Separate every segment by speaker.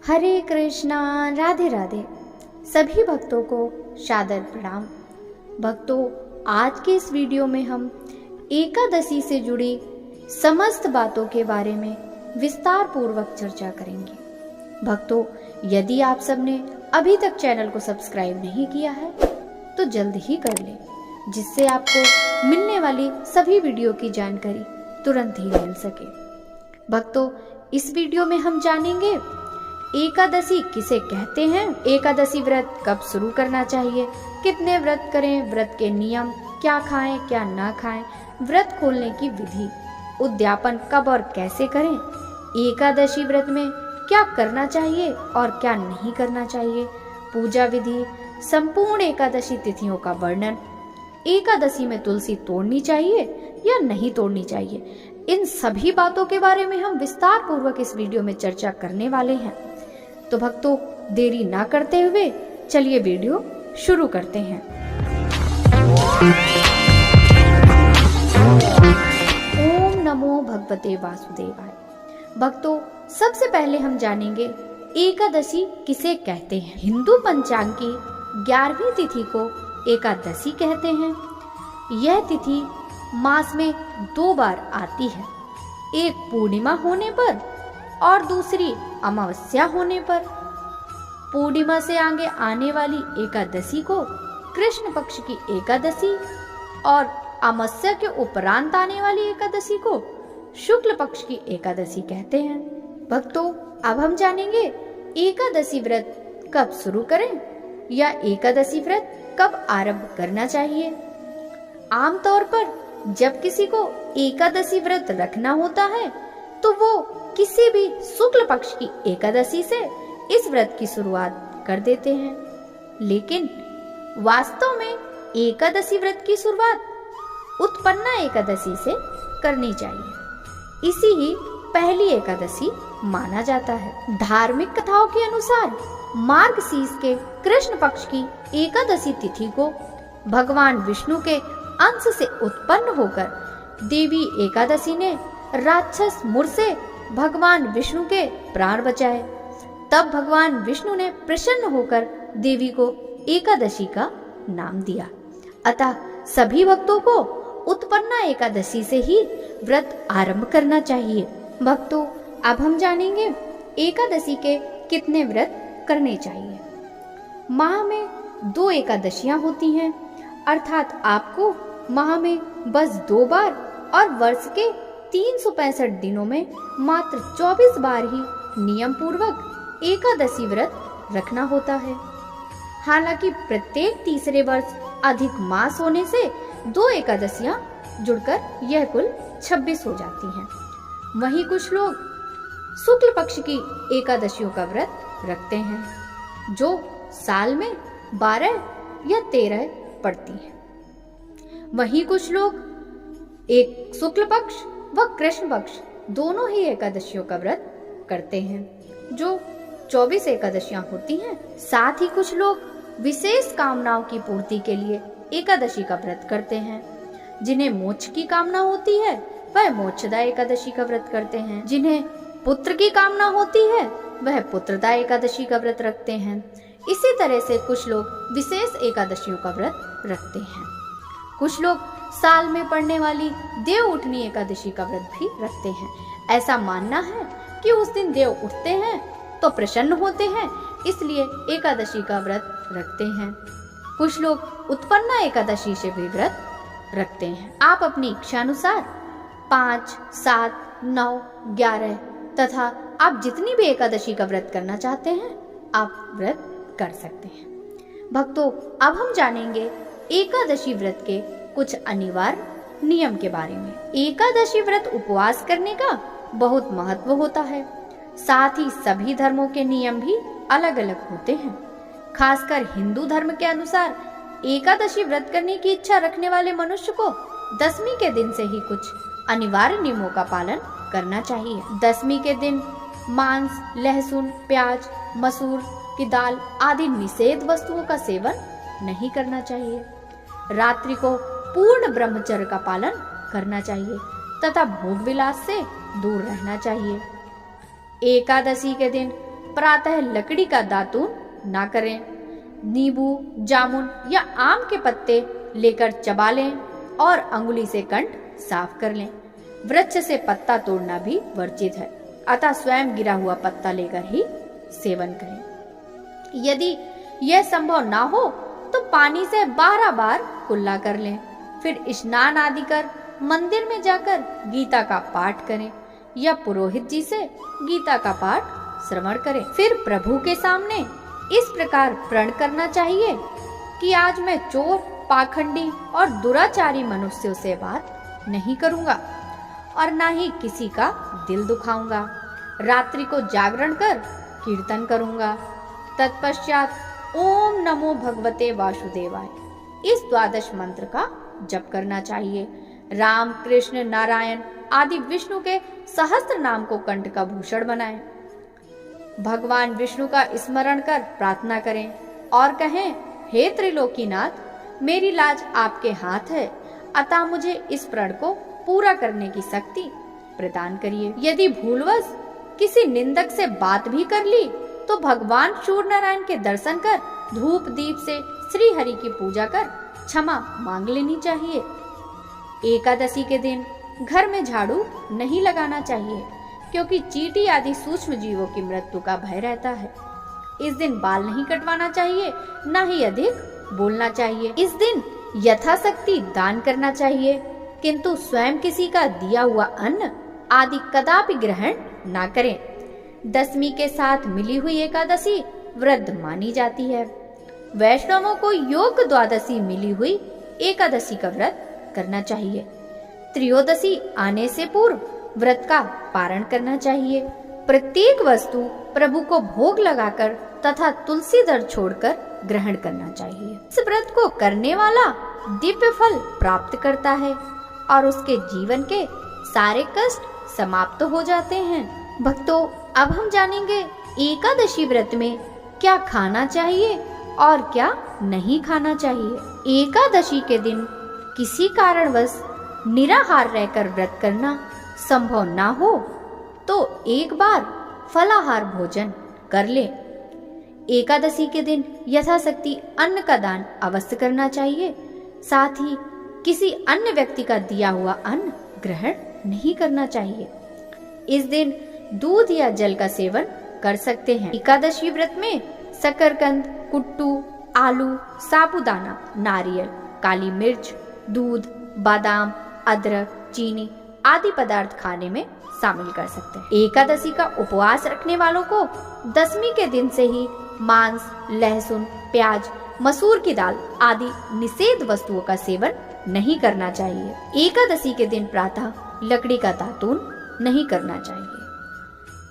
Speaker 1: हरे कृष्णा, राधे राधे। सभी भक्तों को सादर प्रणाम। भक्तों, आज के इस वीडियो में हम एकादशी से जुड़ी समस्त बातों के बारे में विस्तार पूर्वक चर्चा करेंगे। भक्तों, यदि आप सबने अभी तक चैनल को सब्सक्राइब नहीं किया है तो जल्द ही कर लें, जिससे आपको मिलने वाली सभी वीडियो की जानकारी तुरंत ही मिल सके। भक्तों, इस वीडियो में हम जानेंगे एकादशी किसे कहते हैं, एकादशी व्रत कब शुरू करना चाहिए, कितने व्रत करें, व्रत के नियम, क्या खाएं क्या ना खाएं, व्रत खोलने की विधि, उद्यापन कब और कैसे करें, एकादशी व्रत में क्या करना चाहिए और क्या नहीं करना चाहिए, पूजा विधि, संपूर्ण एकादशी तिथियों का वर्णन, एकादशी में तुलसी तोड़नी चाहिए या नहीं तोड़नी चाहिए, इन सभी बातों के बारे में हम विस्तार पूर्वक इस वीडियो में चर्चा करने वाले हैं। तो भक्तों, देरी ना करते हुए चलिए वीडियो शुरू करते हैं। ओम नमो भगवते वासुदेवाय। भक्तों, सबसे पहले हम जानेंगे एकादशी किसे कहते हैं। हिंदू पंचांग की 11वीं तिथि को एकादशी कहते हैं। यह तिथि मास में 2 बार आती है, एक पूर्णिमा होने पर और दूसरी अमावस्या होने पर। पूर्णिमा से आगे आने वाली एकादशी को कृष्ण पक्ष की एकादशी और अमावस्या के उपरांत आने वाली एकादशी को शुक्ल पक्ष की एकादशी कहते हैं। भक्तों, अब हम जानेंगे एकादशी व्रत कब शुरू करें या एकादशी व्रत कब आरंभ करना चाहिए। आमतौर पर जब किसी को एकादशी व्रत रखना होता है तो वो किसी भी शुक्ल पक्ष की एकादशी से इस व्रत की शुरुआत कर देते हैं, लेकिन वास्तव में एकादशी व्रत की शुरुआत उत्पन्ना एकादशी से करनी चाहिए। इसी ही पहली एकादशी माना जाता है। धार्मिक कथाओं के अनुसार मार्गशीर्ष के कृष्ण पक्ष की एकादशी तिथि को भगवान विष्णु के अंश से उत्पन्न होकर देवी एकादशी ने राक्षस मुर से भगवान विष्णु के प्राण बचाए। तब भगवान विष्णु ने प्रसन्न होकर देवी को एकादशी का नाम दिया। अतः सभी भक्तों को उत्पन्ना एकादशी से ही व्रत आरंभ करना चाहिए। भक्तों, अब हम जानेंगे एकादशी के कितने व्रत करने चाहिए। माह में 2 एकादशियां होती हैं, अर्थात आपको माह में बस 2 बार और वर्ष के 365 दिनों में मात्र 24 बार ही नियम पूर्वक एकादशी व्रत रखना होता है। हालांकि प्रत्येक तीसरे वर्ष अधिक मास होने से 2 एकादशियां जुड़कर यह कुल 26 हो जाती हैं। वहीं कुछ लोग शुक्ल पक्ष की एकादशियों का व्रत रखते हैं, जो साल में 12 या 13 पड़ती हैं। वहीं कुछ लोग एक शुक्ल पक्ष व कृष्ण पक्ष दोनों ही एकादशियों का व्रत करते हैं, जो 24 एकादशियां होती हैं। साथ ही कुछ लोग विशेष कामनाओं की पूर्ति के लिए एकादशी का व्रत करते हैं। जिन्हें मोक्ष की कामना होती है वह मोक्षदा एकादशी का व्रत करते हैं, जिन्हें पुत्र की कामना होती है वह पुत्रदा एकादशी का व्रत रखते हैं। इसी तरह से कुछ लोग विशेष एकादशियों का व्रत रखते हैं। कुछ लोग साल में पड़ने वाली देव उठनी एकादशी का व्रत भी रखते हैं। ऐसा मानना है कि उस दिन देव उठते हैं तो प्रसन्न होते हैं, इसलिए एकादशी का व्रत रखते हैं। कुछ लोग उत्पन्ना एकादशी से भी व्रत रखते हैं। आप अपनी इच्छा अनुसार 5, 7, 9, 11 तथा आप जितनी भी एकादशी का व्रत करना चाहते हैं आप व्रत कर सकते हैं। भक्तों, अब हम जानेंगे एकादशी व्रत के कुछ अनिवार्य नियम के बारे में। एकादशी व्रत उपवास करने का बहुत महत्व होता है। साथ ही सभी धर्मों के नियम भी अलग अलग होते हैं। खासकर हिंदू धर्म के अनुसार एकादशी व्रत करने की इच्छा रखने वाले मनुष्य को दशमी के दिन से ही कुछ अनिवार्य नियमों का पालन करना चाहिए। दशमी के दिन मांस, लहसुन, प्याज, मसूर की दाल आदि निषेध वस्तुओं का सेवन नहीं करना चाहिए। रात्रि को पूर्ण ब्रह्मचर्य का पालन करना चाहिए तथा भोग विलास से दूर रहना चाहिए। एकादशी के दिन प्रातः लकड़ी का दातून ना करें। नींबू, जामुन या आम के पत्ते लेकर चबा लें और अंगुली से कंठ साफ कर लें। वृक्ष से पत्ता तोड़ना भी वर्जित है, अतः स्वयं गिरा हुआ पत्ता लेकर ही सेवन करें। यदि यह संभव ना हो तो पानी से 12 बार कुल्ला कर लें। फिर स्नान आदि कर मंदिर में जाकर गीता का पाठ करें या पुरोहित जी से गीता का पाठ श्रवण करें। फिर प्रभु के सामने इस प्रकार प्रण करना चाहिए कि आज मैं चोर, पाखंडी और दुराचारी मनुष्यों से बात नहीं करूंगा और ना ही किसी का दिल दुखाऊंगा। रात्रि को जागरण कर कीर्तन करूंगा। तत्पश्चात ओम नमो भगवते वासुदेवाय इस द्वादश मंत्र का जप करना चाहिए। राम, कृष्ण, नारायण आदि विष्णु के सहस्त्र नाम को कंठ का भूषण बनाएं। भगवान विष्णु का स्मरण कर प्रार्थना करें और कहें, हे त्रिलोकीनाथ, मेरी लाज आपके हाथ है, अतः मुझे इस प्रण को पूरा करने की शक्ति प्रदान करिए। यदि भूलवश किसी निंदक से बात भी कर ली तो भगवान सूर्य नारायण के दर्शन कर धूप दीप से श्री हरि की पूजा कर क्षमा मांग लेनी चाहिए। एकादशी के दिन घर में झाड़ू नहीं लगाना चाहिए, क्योंकि चींटी आदि सूक्ष्म जीवों की मृत्यु का भय रहता है। इस दिन बाल नहीं कटवाना चाहिए, न ही अधिक बोलना चाहिए। इस दिन यथाशक्ति दान करना चाहिए, किंतु स्वयं किसी का दिया हुआ अन्न आदि कदापि ग्रहण ना करें। दशमी के साथ मिली हुई एकादशी व्रत मानी जाती है। वैष्णवों को योग्य द्वादशी मिली हुई एकादशी का व्रत करना चाहिए। त्रयोदशी आने से पूर्व व्रत का पारण करना चाहिए। प्रत्येक वस्तु प्रभु को भोग लगाकर तथा तुलसी दल छोड़कर ग्रहण करना चाहिए। इस व्रत को करने वाला दिव्य फल प्राप्त करता है और उसके जीवन के सारे कष्ट समाप्त हो जाते हैं। भक्तों, अब हम जानेंगे एकादशी व्रत में क्या खाना चाहिए और क्या नहीं खाना चाहिए। एकादशी के दिन किसी कारणवश निराहार रहकर व्रत करना संभव ना हो तो एक बार फलाहार भोजन कर ले। एकादशी के दिन यथाशक्ति अन्न का दान अवश्य करना चाहिए। साथ ही किसी अन्य व्यक्ति का दिया हुआ अन्न ग्रहण नहीं करना चाहिए। इस दिन दूध या जल का सेवन कर सकते हैं। एकादशी व्रत में शकरकंद, कुट्टू, आलू, साबूदाना, नारियल, काली मिर्च, दूध, बादाम, अदरक, चीनी आदि पदार्थ खाने में शामिल कर सकते हैं। एकादशी का उपवास रखने वालों को दशमी के दिन से ही मांस, लहसुन, प्याज, मसूर की दाल आदि निषेध वस्तुओं का सेवन नहीं करना चाहिए। एकादशी के दिन प्रातः लकड़ी का दातून नहीं करना चाहिए।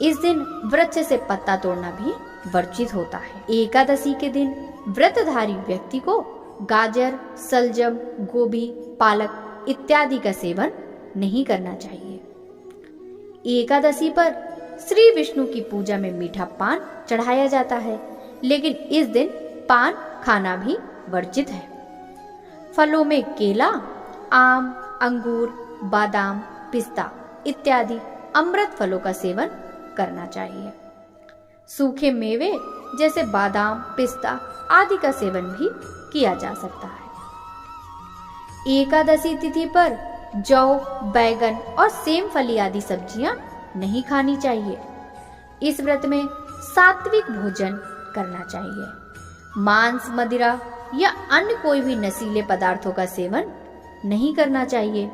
Speaker 1: इस दिन वृक्ष से पत्ता तोड़ना भी वर्जित होता है। एकादशी के दिन व्रतधारी व्यक्ति को गाजर, सलजम, गोभी, पालक इत्यादि का सेवन नहीं करना चाहिए। एकादशी पर श्री विष्णु की पूजा में मीठा पान चढ़ाया जाता है, लेकिन इस दिन पान खाना भी वर्जित है। फलों में केला, आम, अंगूर, बादाम, पिस्ता इत्यादि अमृत फलों का सेवन करना चाहिए। सूखे मेवे जैसे बादाम, पिस्ता आदि का सेवन भी किया जा सकता है। एकादशी तिथि पर जौ, बैगन और सेम फली आदि सब्जियां नहीं खानी चाहिए। इस व्रत में सात्विक भोजन करना चाहिए। मांस, मदिरा या अन्य कोई भी नशीले पदार्थों का सेवन नहीं करना चाहिए।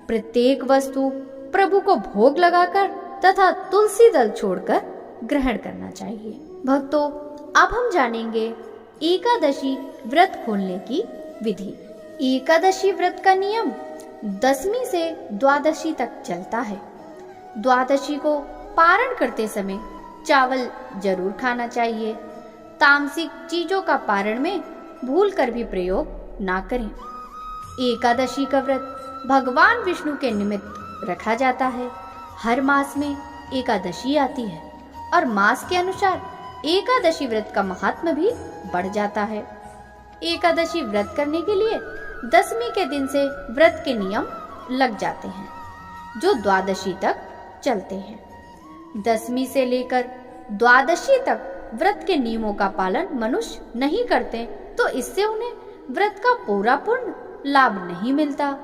Speaker 1: प्रत्येक वस्तु प्रभु को भोग लगाकर तथा तुलसी दल छोड़कर ग्रहण करना चाहिए। भक्तों, अब हम जानेंगे एकादशी व्रत खोलने की विधि। एकादशी व्रत का नियम दशमी से द्वादशी तक चलता है। द्वादशी को पारण करते समय चावल जरूर खाना चाहिए। तामसिक चीजों का पारण में भूल कर भी प्रयोग ना करें। एकादशी का व्रत भगवान विष्णु के निमित्त रखा जाता है। हर मास में एकादशी आती है और मास के अनुसार एकादशी व्रत का महात्म्य भी बढ़ जाता है। एकादशी व्रत करने के लिए दशमी के दिन से व्रत के नियम लग जाते हैं, जो द्वादशी तक चलते हैं। दशमी से लेकर द्वादशी तक व्रत के नियमों का पालन मनुष्य नहीं करते तो इससे उन्हें व्रत का पूर्ण लाभ नहीं मिलता।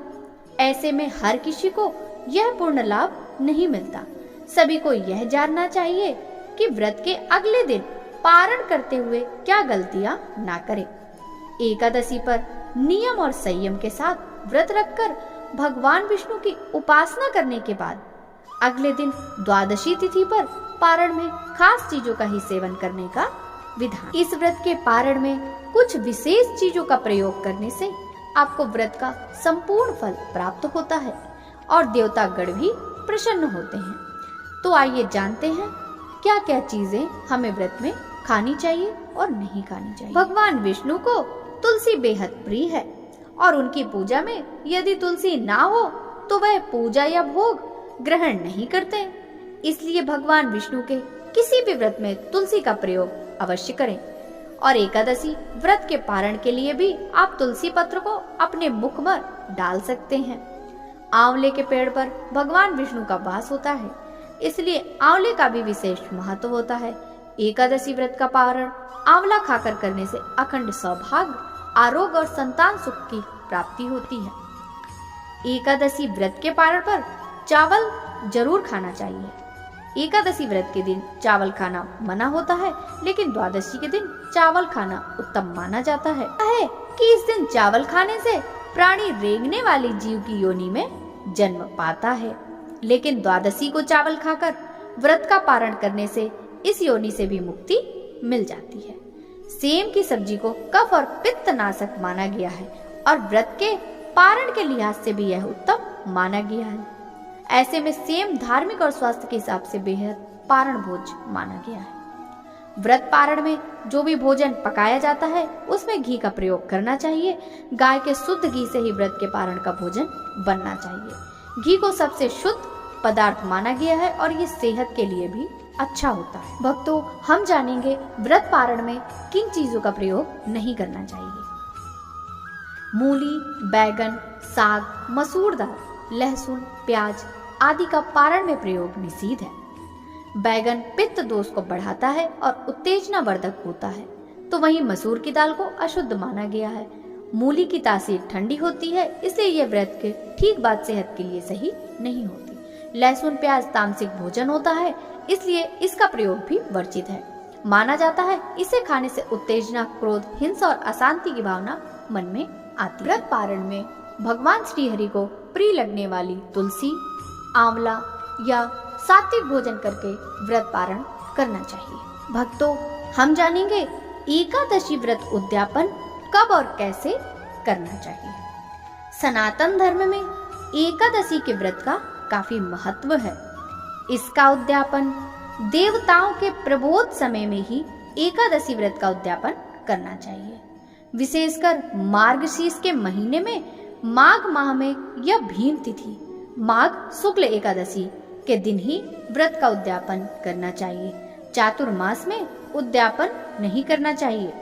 Speaker 1: ऐसे में हर किसी को यह पूर्ण लाभ नहीं मिलता। सभी को यह जानना चाहिए कि व्रत के अगले दिन पारण करते हुए क्या गलतियां ना करें। एकादशी पर नियम और संयम के साथ व्रत रखकर भगवान विष्णु की उपासना करने के बाद अगले दिन द्वादशी तिथि पर पारण में खास चीजों का ही सेवन करने का विधान। इस व्रत के पारण में कुछ विशेष चीजों का प्रयोग करने से आपको व्रत का संपूर्ण फल प्राप्त होता है और देवतागण भी प्रसन्न होते हैं। तो आइए जानते हैं क्या क्या चीजें हमें व्रत में खानी चाहिए और नहीं खानी चाहिए। भगवान विष्णु को तुलसी बेहद प्रिय है और उनकी पूजा में यदि तुलसी ना हो तो वह पूजा या भोग ग्रहण नहीं करते। इसलिए भगवान विष्णु के किसी भी व्रत में तुलसी का प्रयोग अवश्य करें। और एकादशी व्रत के पारण के लिए भी आप तुलसी पत्र को अपने मुख पर डाल सकते हैं। आंवले के पेड़ पर भगवान विष्णु का वास होता है, इसलिए आंवले का भी विशेष महत्व होता है। एकादशी व्रत का पारण आंवला खाकर करने से अखंड सौभाग्य, आरोग्य और संतान सुख की प्राप्ति होती है। एकादशी व्रत के पारण पर चावल जरूर खाना चाहिए। एकादशी व्रत के दिन चावल खाना मना होता है, लेकिन द्वादशी के दिन चावल खाना उत्तम माना जाता है कि इस दिन चावल खाने से प्राणी रेंगने वाली जीव की योनि में जन्म पाता है। लेकिन द्वादशी को चावल खाकर व्रत का पारण करने से इस योनि से भी मुक्ति मिल जाती है। सेम की सब्जी को कफ और पित्त नाशक माना गया है और व्रत के पारण के लिहाज से भी यह उत्तम माना गया है। ऐसे में सेम धार्मिक और स्वास्थ्य के हिसाब से बेहद पारण भोज माना गया है। व्रत पारण में जो भी भोजन पकाया जाता है उसमें घी का प्रयोग करना चाहिए। गाय के शुद्ध घी से ही व्रत के पारण का भोजन बनना चाहिए। घी को सबसे शुद्ध पदार्थ माना गया है और ये सेहत के लिए भी अच्छा होता है। भक्तों, हम जानेंगे व्रत पारण में किन चीजों का प्रयोग नहीं करना चाहिए। मूली, बैगन, साग, मसूर दाल, लहसुन, प्याज आदि का पारण में प्रयोग निषिद्ध है। बैगन पित्त दोष को बढ़ाता है और उत्तेजना वर्धक होता है, तो वहीं मसूर की दाल को अशुद्ध माना गया है। मूली की तासीर ठंडी होती है, इसलिए यह व्रत के ठीक बाद सेहत के लिए सही नहीं होती। लहसुन प्याज तामसिक भोजन होता है, इसलिए इसका प्रयोग भी वर्जित है। माना जाता है इसे खाने से उत्तेजना, क्रोध, हिंसा और अशांति की भावना मन में आती है। व्रत पारण में भगवान श्री हरि को प्रिय लगने वाली तुलसी, आंवला या सात्विक भोजन करके व्रत पारण करना चाहिए। भक्तों, हम जानेंगे एकादशी व्रत उद्यापन कब और कैसे करना चाहिए। सनातन धर्म में एकादशी के व्रत का काफी महत्व है। इसका उद्यापन देवताओं के प्रबोध समय में ही एकादशी व्रत का उद्यापन करना चाहिए। विशेषकर मार्गशीर्ष के महीने में माघ माह में या भीम तिथि माघ शुक्ल एकादशी के दिन ही व्रत का उद्यापन करना चाहिए। चातुर्मास में उद्यापन नहीं करना चाहिए।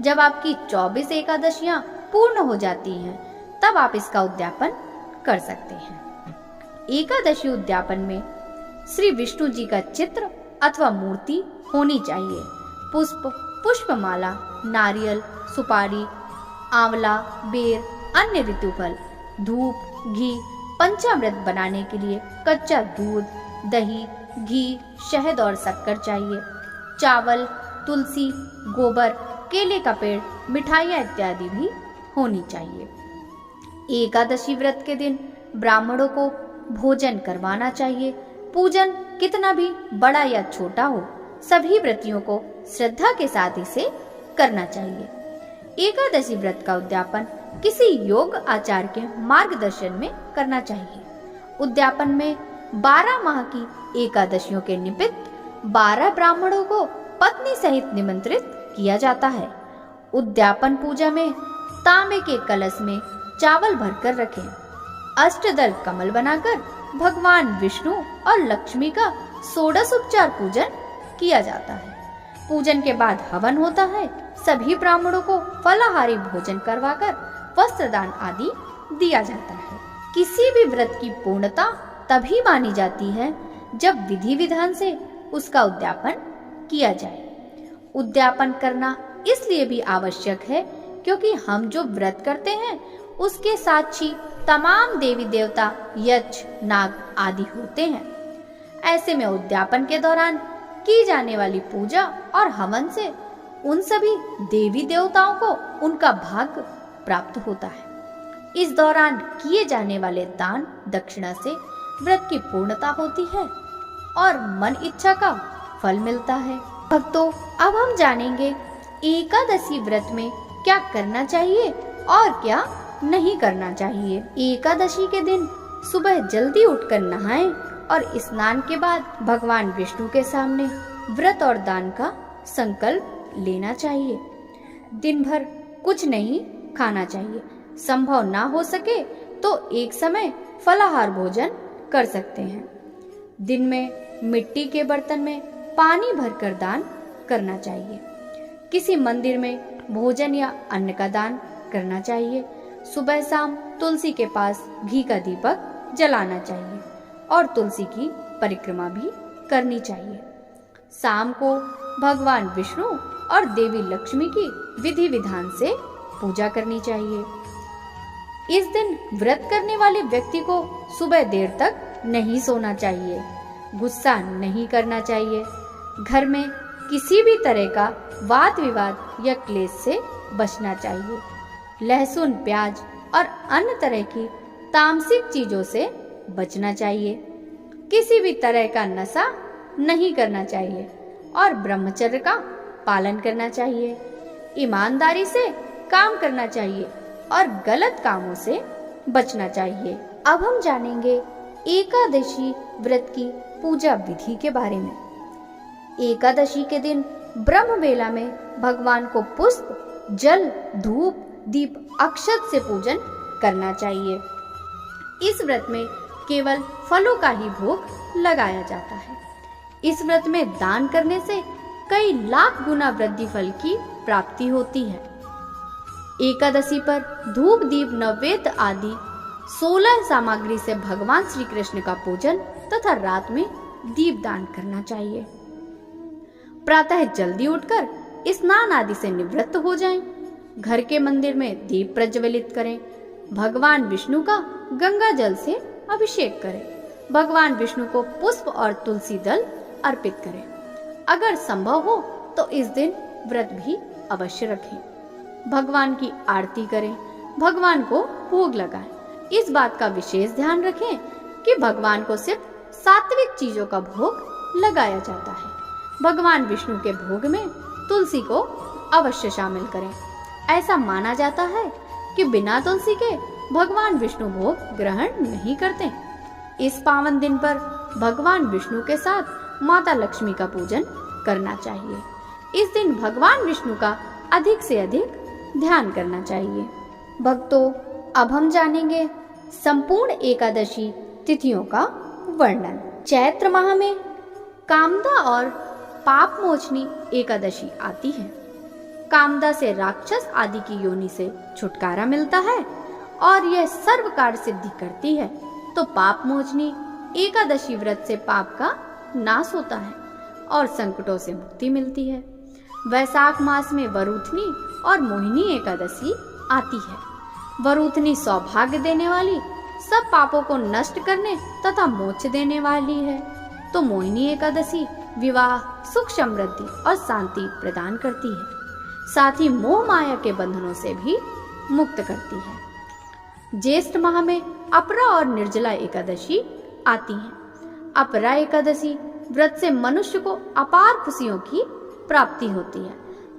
Speaker 1: जब आपकी 24 एकादशियां पूर्ण हो जाती हैं, तब आप इसका उद्यापन कर सकते हैं। एकादशी उद्यापन में श्री विष्णु जी का चित्र अथवा मूर्ति होनी चाहिए। पुष्पमाला, नारियल, सुपारी, आंवला, बेर, अन्य ऋतुफल, धूप, घी, पंचामृत बनाने के लिए कच्चा दूध, दही, घी, शहद और शक्कर चाहिए। चावल, तुलसी, गोबर, केले का पेड़, मिठाइयाँ इत्यादि भी होनी चाहिए। एकादशी व्रत के दिन ब्राह्मणों को भोजन करवाना चाहिए। पूजन कितना भी बड़ा या छोटा हो, सभी व्रतियों को श्रद्धा के साथ इसे करना चाहिए। एकादशी व्रत का उद्यापन किसी योग आचार्य के मार्गदर्शन में करना चाहिए। उद्यापन में 12 माह की एकादशियों के निमित्त 12 ब्राह्मणों को पत्नी सहित निमंत्रित किया जाता है। उद्यापन पूजा में तांबे के कलश में चावल भरकर रखें। अष्टदल कमल बनाकर भगवान विष्णु और लक्ष्मी का षोडश उपचार पूजन किया जाता है। पूजन के बाद हवन होता है। सभी ब्राह्मणों को फलाहारी भोजन करवाकर वस्त्रदान आदि दिया जाता है। किसी भी व्रत की पूर्णता तभी मानी जाती है जब विधि विधान से उसका उद्यापन किया जाए। उद्यापन करना इसलिए भी आवश्यक है क्योंकि हम जो व्रत करते हैं उसके साक्षी तमाम देवी देवता, यक्ष, नाग आदि होते हैं। ऐसे में उद्यापन के दौरान की जाने वाली पूजा और हवन से उन सभी देवी देवताओं को उनका भाग्य प्राप्त होता है। इस दौरान किए जाने वाले दान दक्षिणा से व्रत की पूर्णता होती है और मन इच्छा का फल मिलता है। भक्तों, अब हम जानेंगे एकादशी व्रत में क्या करना चाहिए और क्या नहीं करना चाहिए। एकादशी के दिन सुबह जल्दी उठकर नहाएं और स्नान के बाद भगवान विष्णु के सामने व्रत और दान का संकल्प लेना चाहिए। दिन भर कुछ नहीं खाना चाहिए। संभव ना हो सके तो एक समय फलाहार भोजन कर सकते हैं। दिन में मिट्टी के बर्तन में पानी भरकर दान करना चाहिए। किसी मंदिर में भोजन या अन्न का दान करना चाहिए। सुबह शाम तुलसी के पास घी का दीपक जलाना चाहिए और तुलसी की परिक्रमा भी करनी चाहिए। शाम को भगवान विष्णु और देवी लक्ष्मी की विधि विधान से पूजा करनी चाहिए। इस दिन व्रत करने वाले व्यक्ति को सुबह देर तक नहीं सोना चाहिए। गुस्सा नहीं करना चाहिए। घर में किसी भी तरह का वाद विवाद या क्लेश से बचना चाहिए। लहसुन, प्याज और अन्य तरह की तामसिक चीजों से बचना चाहिए। किसी भी तरह का नशा नहीं करना चाहिए और ब्रह्मचर्य का पालन करना चाहिए। ईमानदारी से काम करना चाहिए और गलत कामों से बचना चाहिए। अब हम जानेंगे एकादशी व्रत की पूजा विधि के बारे में। एकादशी के दिन ब्रह्म वेला में भगवान को पुष्प, जल, धूप, दीप, अक्षत से पूजन करना चाहिए। इस व्रत में केवल फलों का ही भोग लगाया जाता है। इस व्रत में दान करने से कई लाख गुना वृद्धि फल की प्राप्ति होती है। एकादशी पर धूप, दीप, नैवेद्य आदि 16 सामग्री से भगवान श्री कृष्ण का पूजन तथा रात में दीप दान करना चाहिए। प्रातः जल्दी उठकर स्नान आदि से निवृत्त हो जाएं। घर के मंदिर में दीप प्रज्वलित करें। भगवान विष्णु का गंगा जल से अभिषेक करें। भगवान विष्णु को पुष्प और तुलसी दल अर्पित करें। अगर संभव हो तो इस दिन व्रत भी अवश्य रखें। भगवान की आरती करें। भगवान को भोग लगाएं। इस बात का विशेष ध्यान रखें कि भगवान को सिर्फ सात्विक चीजों का भोग लगाया जाता है। भगवान विष्णु के भोग में तुलसी को अवश्य शामिल करें। ऐसा माना जाता है कि बिना तुलसी के भगवान विष्णु भोग ग्रहण नहीं करते। इस पावन दिन पर भगवान विष्णु के साथ माता लक्ष्मी का पूजन करना चाहिए। इस दिन भगवान विष्णु का अधिक से अधिक ध्यान करना चाहिए। भक्तों, अब हम जानेंगे संपूर्ण एकादशी तिथियों का वर्णन। चैत्र माह में कामदा और पाप मोचनी एकादशी आती है। कामदा से राक्षस आदि की योनि से छुटकारा मिलता है और यह सर्व कार्य सिद्धि करती है। तो पाप मोचनी एकादशी व्रत से पाप का नाश होता है और संकटों से मुक्ति मिलती है। वैशाख मास में वरुथनी और मोहिनी एकादशी आती है। वरुथनी सौभाग्य देने वाली, सब पापों को नष्ट करने तथा मोक्ष देने वाली है। तो मोहिनी एकादशी विवाह, सुख, समृद्धि और शांति प्रदान करती है। साथ ही मोह माया के बंधनों से भी मुक्त करती है। ज्येष्ठ माह में अपरा और निर्जला एकादशी आती है। अपरा एकादशी व्रत से मनुष्य को अपार खुशियों की प्राप्ति होती है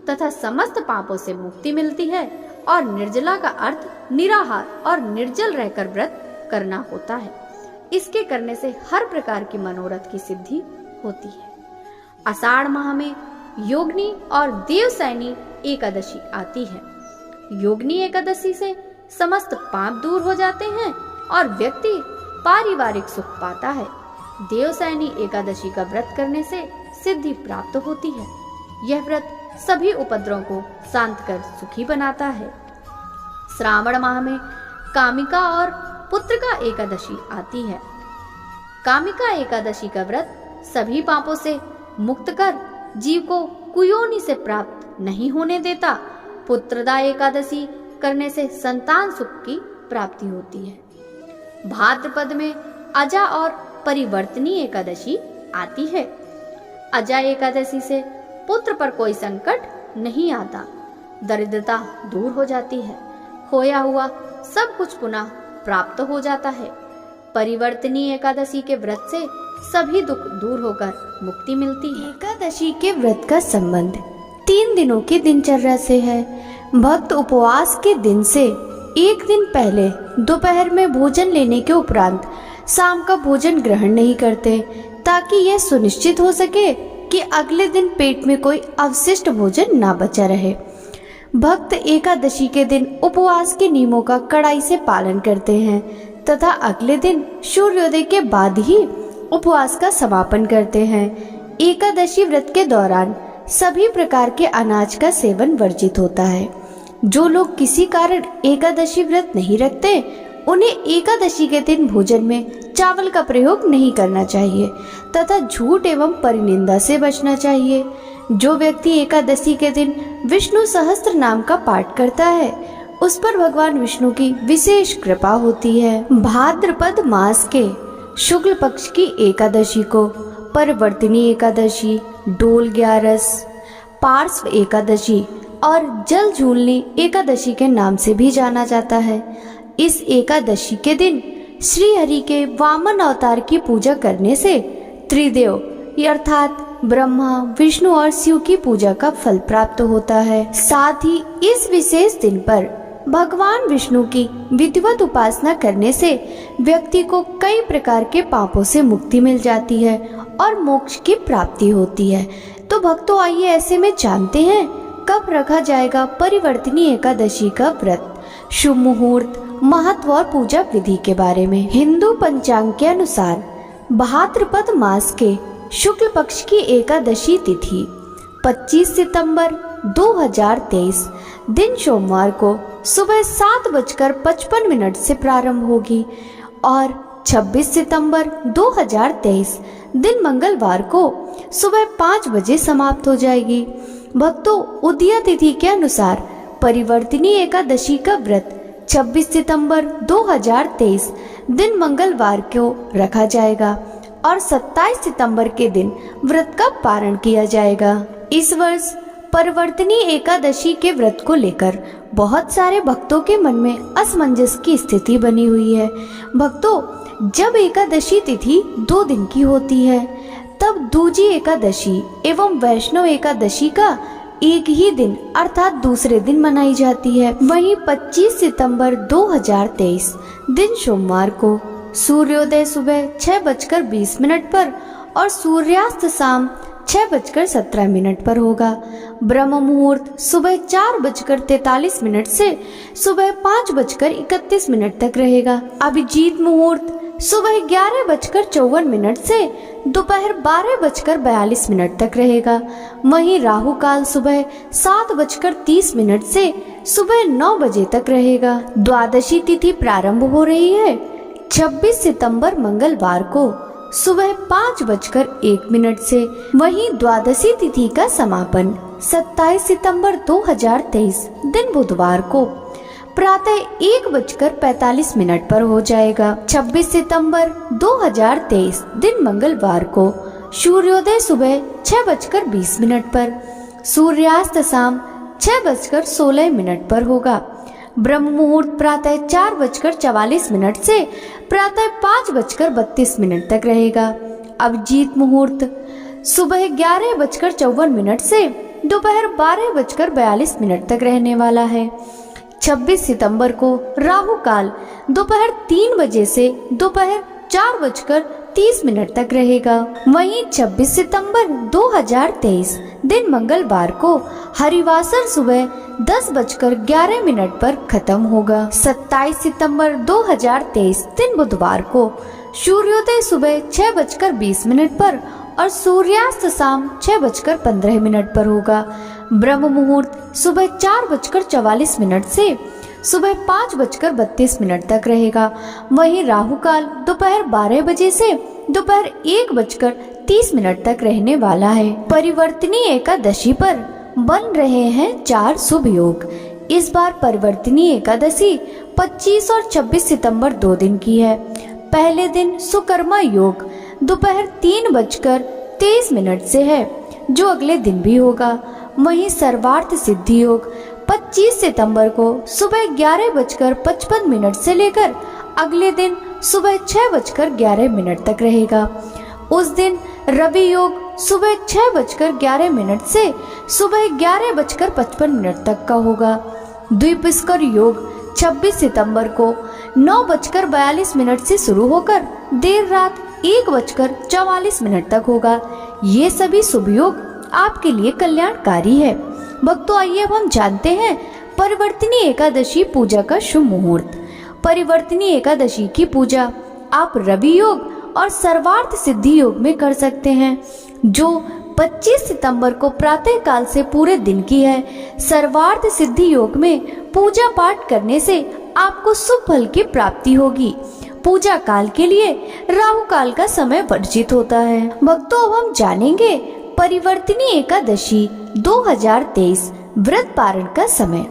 Speaker 1: तथा समस्त पापों से मुक्ति मिलती है। और निर्जला का अर्थ निराहार और निर्जल रहकर व्रत करना होता है। इसके करने से हर प्रकार की मनोरथ की सिद्धि होती है। आषाढ़ माह में योगिनी और देवसैनी एकादशी आती है। योगिनी एकादशी से समस्त पाप दूर हो जाते हैं और व्यक्ति पारिवारिक सुख पाता है। देवसैनी एकादशी का व्रत करने से सिद्धि प्राप्त होती है। यह व्रत सभी उपद्रवों को शांत कर सुखी बनाता है। श्रावण माह में कामिका और पुत्रिका एकादशी आती है। कामिका एकादशी का व्रत सभी पापों से मुक्त कर जीव को कुयोनि से प्राप्त नहीं होने देता। पुत्रदा एकादशी करने से संतान सुख की प्राप्ति होती है। भाद्रपद में अजा और परिवर्तनी एकादशी आती है। अजा एकादशी से पुत्र पर कोई संकट नहीं आता, दरिद्रता दूर हो जाती है, खोया हुआ सब कुछ पुनः प्राप्त हो जाता है। परिवर्तनी एकादशी के व्रत से सभी दुख दूर होकर मुक्ति मिलती है। एकादशी के व्रत का संबंध 3 दिनों की दिनचर्या से है। भक्त उपवास के दिन से एक दिन पहले दोपहर में भोजन लेने के उपरांत शाम का भोजन ग्रहण नहीं करते, ताकि यह सुनिश्चित हो सके कि अगले दिन पेट में कोई अवशिष्ट भोजन ना बचा रहे। भक्त एकादशी के दिन उपवास के नियमों का कड़ाई से पालन करते हैं तथा अगले दिन सूर्योदय के बाद ही उपवास का समापन करते हैं। एकादशी व्रत के दौरान सभी प्रकार के अनाज का सेवन वर्जित होता है। जो लोग किसी कारण एकादशी व्रत नहीं रखते, उन्हें एकादशी के दिन भोजन में चावल का प्रयोग नहीं करना चाहिए तथा झूठ एवं परिनिंदा से बचना चाहिए। जो व्यक्ति एकादशी के दिन विष्णु सहस्त्र नाम का पाठ करता है, उस पर भगवान विष्णु की विशेष कृपा होती है। भाद्रपद मास के शुक्ल पक्ष की एकादशी को परिवर्तनी एकादशी, डोल ग्यारस, पार्श्व एकादशी और जल झूलनी एकादशी के नाम से भी जाना जाता है। इस एकादशी के दिन श्री हरि के वामन अवतार की पूजा करने से त्रिदेव अर्थात ब्रह्मा, विष्णु और शिव की पूजा का फल प्राप्त होता है। साथ ही इस विशेष दिन पर भगवान विष्णु की विधिवत उपासना करने से व्यक्ति को कई प्रकार के पापों से मुक्ति मिल जाती है और मोक्ष की प्राप्ति होती है। तो भक्तों, आइए ऐसे में जानते हैं कब रखा जाएगा परिवर्तनी एकादशी का व्रत, शुभ मुहूर्त, महत्व और पूजा विधि के बारे में। हिंदू पंचांग के अनुसार भाद्रपद मास के शुक्ल पक्ष की एकादशी तिथि 25 सितंबर 2023 दिन सोमवार को सुबह 7:55 से प्रारंभ होगी और 26 सितंबर 2023 दिन मंगलवार को सुबह 5 बजे समाप्त हो जाएगी। भक्तों, उदया तिथि के अनुसार परिवर्तनी एकादशी का व्रत 26 सितंबर 2023 दिन मंगलवार को रखा जाएगा और 27 सितंबर के दिन व्रत का पारण किया जाएगा। इस वर्ष परिवर्तनी एकादशी के व्रत को लेकर बहुत सारे भक्तों के मन में असमंजस की स्थिति बनी हुई है। भक्तों, जब एकादशी तिथि 2 दिन की होती है, तब दूजी एकादशी एवं वैष्णव एकादशी का एक ही दिन अर्थात दूसरे दिन मनाई जाती है। वहीं 25 सितंबर 2023 दिन सोमवार को सूर्योदय सुबह 6:20 पर और सूर्यास्त शाम 6:17 पर होगा। ब्रह्म मुहूर्त सुबह 4:43 से सुबह 5:31 तक रहेगा। अभिजीत मुहूर्त सुबह 11:54 से दोपहर 12:42 तक रहेगा। वहीं राहु काल सुबह 7:30 से सुबह 9 बजे तक रहेगा। द्वादशी तिथि प्रारंभ हो रही है 26 सितंबर मंगलवार को सुबह 5:01 से। वहीं द्वादशी तिथि का समापन 27 सितंबर 2023 दिन बुधवार को प्रातः 1:45 पर हो जाएगा। 26 सितंबर 2023 दिन मंगलवार को सूर्योदय सुबह 6:20 पर, सूर्यास्त शाम 6:16 पर होगा। ब्रह्म मुहूर्त प्रातः 4:44 से प्रातः 5:32 तक रहेगा। अभिजीत मुहूर्त सुबह 11:54 से दोपहर 12:42 तक रहने वाला है। 26 सितंबर को राहु काल दोपहर 3 बजे से दोपहर 4:30 तक रहेगा। वहीं 26 सितंबर 2023 दिन मंगलवार को हरिवासर सुबह 10:11 पर खत्म होगा। 27 सितंबर 2023 दिन बुधवार को सूर्योदय सुबह 6:20 पर और सूर्यास्त शाम 6:15 पर होगा। ब्रह्म मुहूर्त सुबह 4:44 से सुबह 5:32 तक रहेगा। वहीं राहु काल दोपहर 12 बजे से दोपहर 30 मिनट तक रहने वाला है। परिवर्तनी एकादशी पर बन रहे हैं 4 शुभ योग। इस बार परिवर्तनी एकादशी 25 और 26 सितंबर 2 दिन की है। पहले दिन सुकर्मा योग दोपहर 3:23 से है, जो अगले दिन भी होगा। वहीं सर्वार्थ सिद्धि योग 25 सितंबर को सुबह 11:55 से लेकर अगले दिन सुबह 6:11 तक रहेगा। उस दिन रवि योग सुबह 6:11 से सुबह 11:55 तक का होगा। द्विपुष्कर योग 26 सितंबर को 9:42 से शुरू होकर देर रात 1:44 तक होगा। ये सभी शुभ योग आपके लिए कल्याणकारी है। भक्तों, आइए अब हम जानते हैं परिवर्तनी एकादशी पूजा का शुभ मुहूर्त। परिवर्तनी एकादशी की पूजा आप रवि योग और सर्वार्थ सिद्धि योग में कर सकते हैं, जो 25 सितंबर को प्रातः काल से पूरे दिन की है। सर्वार्थ सिद्धि योग में पूजा पाठ करने से आपको शुभ फल की प्राप्ति होगी। पूजा काल के लिए राहु काल का समय वर्जित होता है। भक्तों, अब हम जानेंगे परिवर्तनी एकादशी 2023 व्रत पारण का समय।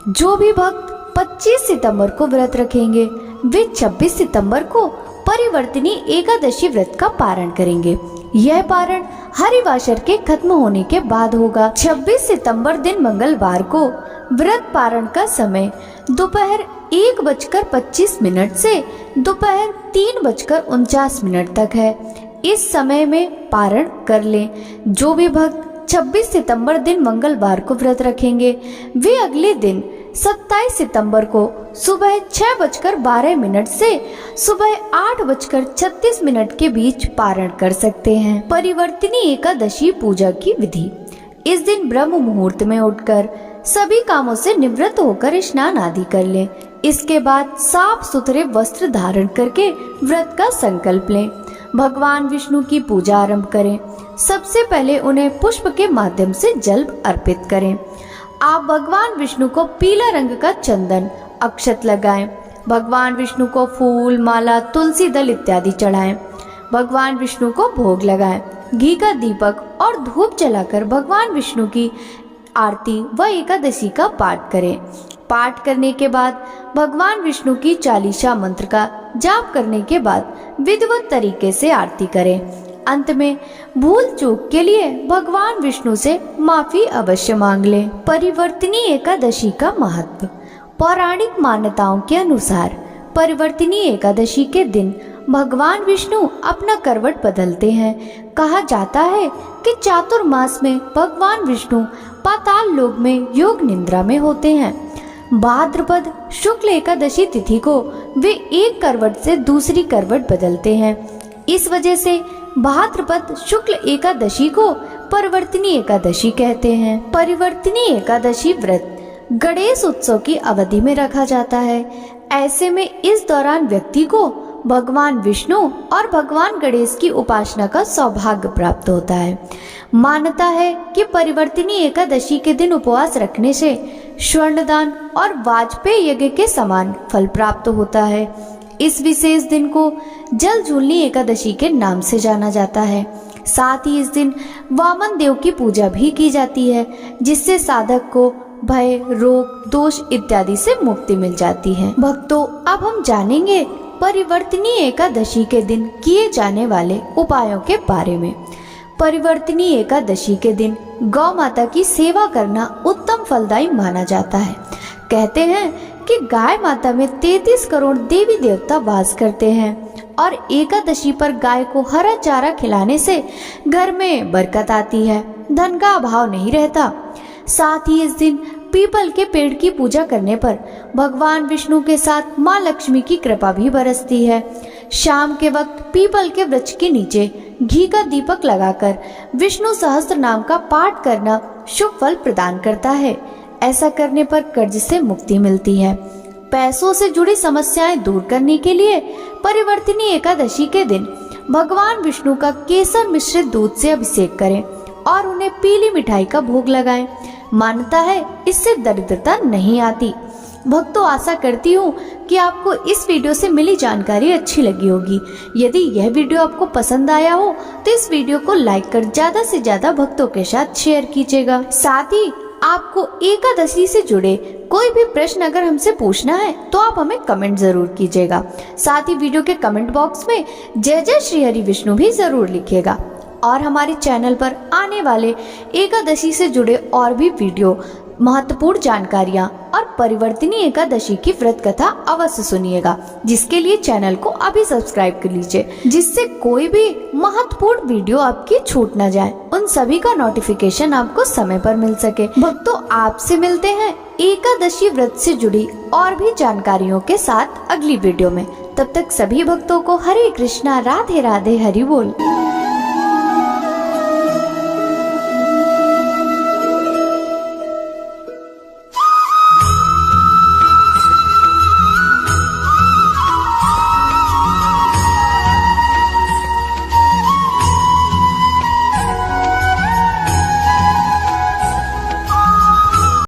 Speaker 1: जो भी भक्त 25 सितंबर को व्रत रखेंगे वे 26 सितंबर को परिवर्तनी एकादशी व्रत का पारण करेंगे। यह पारण हरिवासर के खत्म होने के बाद होगा। 26 सितंबर दिन मंगलवार को व्रत पारण का समय दोपहर 1:25 से दोपहर 3:49 तक है। इस समय में पारण कर लें। जो भी भक्त 26 सितंबर दिन मंगलवार को व्रत रखेंगे वे अगले दिन 27 सितंबर को सुबह 6:12 से सुबह 8:36 के बीच पारण कर सकते हैं। परिवर्तनी एकादशी पूजा की विधि। इस दिन ब्रह्म मुहूर्त में उठकर सभी कामों से निवृत्त होकर स्नान आदि कर लें। इसके बाद साफ सुथरे वस्त्र धारण करके व्रत का संकल्प लें। भगवान विष्णु की पूजा आरंभ करें। सबसे पहले उन्हें पुष्प के माध्यम से जल अर्पित करें। आप भगवान विष्णु को पीला रंग का चंदन अक्षत लगाएं। भगवान विष्णु को फूल, माला, तुलसी दल इत्यादि चढ़ाएं। भगवान विष्णु को भोग लगाएं। घी का दीपक और धूप जलाकर भगवान विष्णु की आरती व एकादशी का पाठ करें। पाठ करने के बाद भगवान विष्णु की चालीसा मंत्र का जाप करने के बाद विधिवत तरीके से आरती करें। अंत में भूल चूक के लिए भगवान विष्णु से माफी अवश्य मांग लें। परिवर्तनी एकादशी का महत्व। पौराणिक मान्यताओं के अनुसार परिवर्तनी एकादशी के दिन भगवान विष्णु अपना करवट बदलते हैं। कहा जाता है कि चातुर्मास में भगवान विष्णु पाताल लोक में योग निद्रा में होते हैं। भाद्रपद शुक्ल एकादशी तिथि को वे एक करवट से दूसरी करवट बदलते हैं। इस वजह से भाद्रपद शुक्ल एकादशी को परिवर्तनी एकादशी कहते हैं। परिवर्तनी एकादशी व्रत गणेश उत्सव की अवधि में रखा जाता है। ऐसे में इस दौरान व्यक्ति को भगवान विष्णु और भगवान गणेश की उपासना का सौभाग्य प्राप्त होता है। मान्यता है कि परिवर्तनी एकादशी के दिन उपवास रखने से स्वर्णदान और वाजपेयी यज्ञ के समान फल प्राप्त होता है। इस विशेष दिन को जल झूलनी एकादशी के नाम से जाना जाता है। साथ ही इस दिन वामन देव की पूजा भी की जाती है, जिससे साधक को भय, रोग, दोष इत्यादि से मुक्ति मिल जाती है। भक्तों, अब हम जानेंगे परिवर्तनी एकादशी के दिन किए जाने वाले उपायों के बारे में। परिवर्तनी एकादशी के दिन गौ माता की सेवा करना उत्तम फलदायी माना जाता है। कहते हैं कि गाय माता में 33 करोड़ देवी देवता वास करते हैं और एकादशी पर गाय को हरा चारा खिलाने से घर में बरकत आती है, धन का अभाव नहीं रहता। साथ ही इस दिन पीपल के पेड़ की पूजा करने पर भगवान विष्णु के साथ माँ लक्ष्मी की कृपा भी बरसती है। शाम के वक्त पीपल के वृक्ष के नीचे घी का दीपक लगाकर विष्णु सहस्त्र नाम का पाठ करना शुभ फल प्रदान करता है। ऐसा करने पर कर्ज से मुक्ति मिलती है। पैसों से जुड़ी समस्याएं दूर करने के लिए परिवर्तनी एकादशी के दिन भगवान विष्णु का केसर मिश्रित दूध से अभिषेक करें और उन्हें पीली मिठाई का भोग लगाएं। मान्यता है इससे दरिद्रता नहीं आती। भक्तों, आशा करती हूँ कि आपको इस वीडियो से मिली जानकारी अच्छी लगी होगी। यदि यह वीडियो आपको पसंद आया हो तो इस वीडियो को लाइक कर ज्यादा से ज्यादा भक्तों के साथ शेयर कीजिएगा। साथ ही आपको एकादशी से जुड़े कोई भी प्रश्न अगर हमसे पूछना है तो आप हमें कमेंट जरूर कीजिएगा। साथ ही वीडियो के कमेंट बॉक्स में जय जय श्री हरि विष्णु भी जरूर लिखिएगा। और हमारे चैनल पर आने वाले एकादशी से जुड़े और भी वीडियो, महत्वपूर्ण जानकारियाँ और परिवर्तनी एकादशी की व्रत कथा अवश्य सुनिएगा, जिसके लिए चैनल को अभी सब्सक्राइब कर लीजिए, जिससे कोई भी महत्वपूर्ण वीडियो आपकी छूट न जाए। उन सभी का नोटिफिकेशन आपको समय पर मिल सके। भक्तों, आपसे मिलते हैं एकादशी व्रत से जुड़ी और भी जानकारियों के साथ अगली वीडियो में। तब तक सभी भक्तों को हरे कृष्णा, राधे राधे, हरि बोल।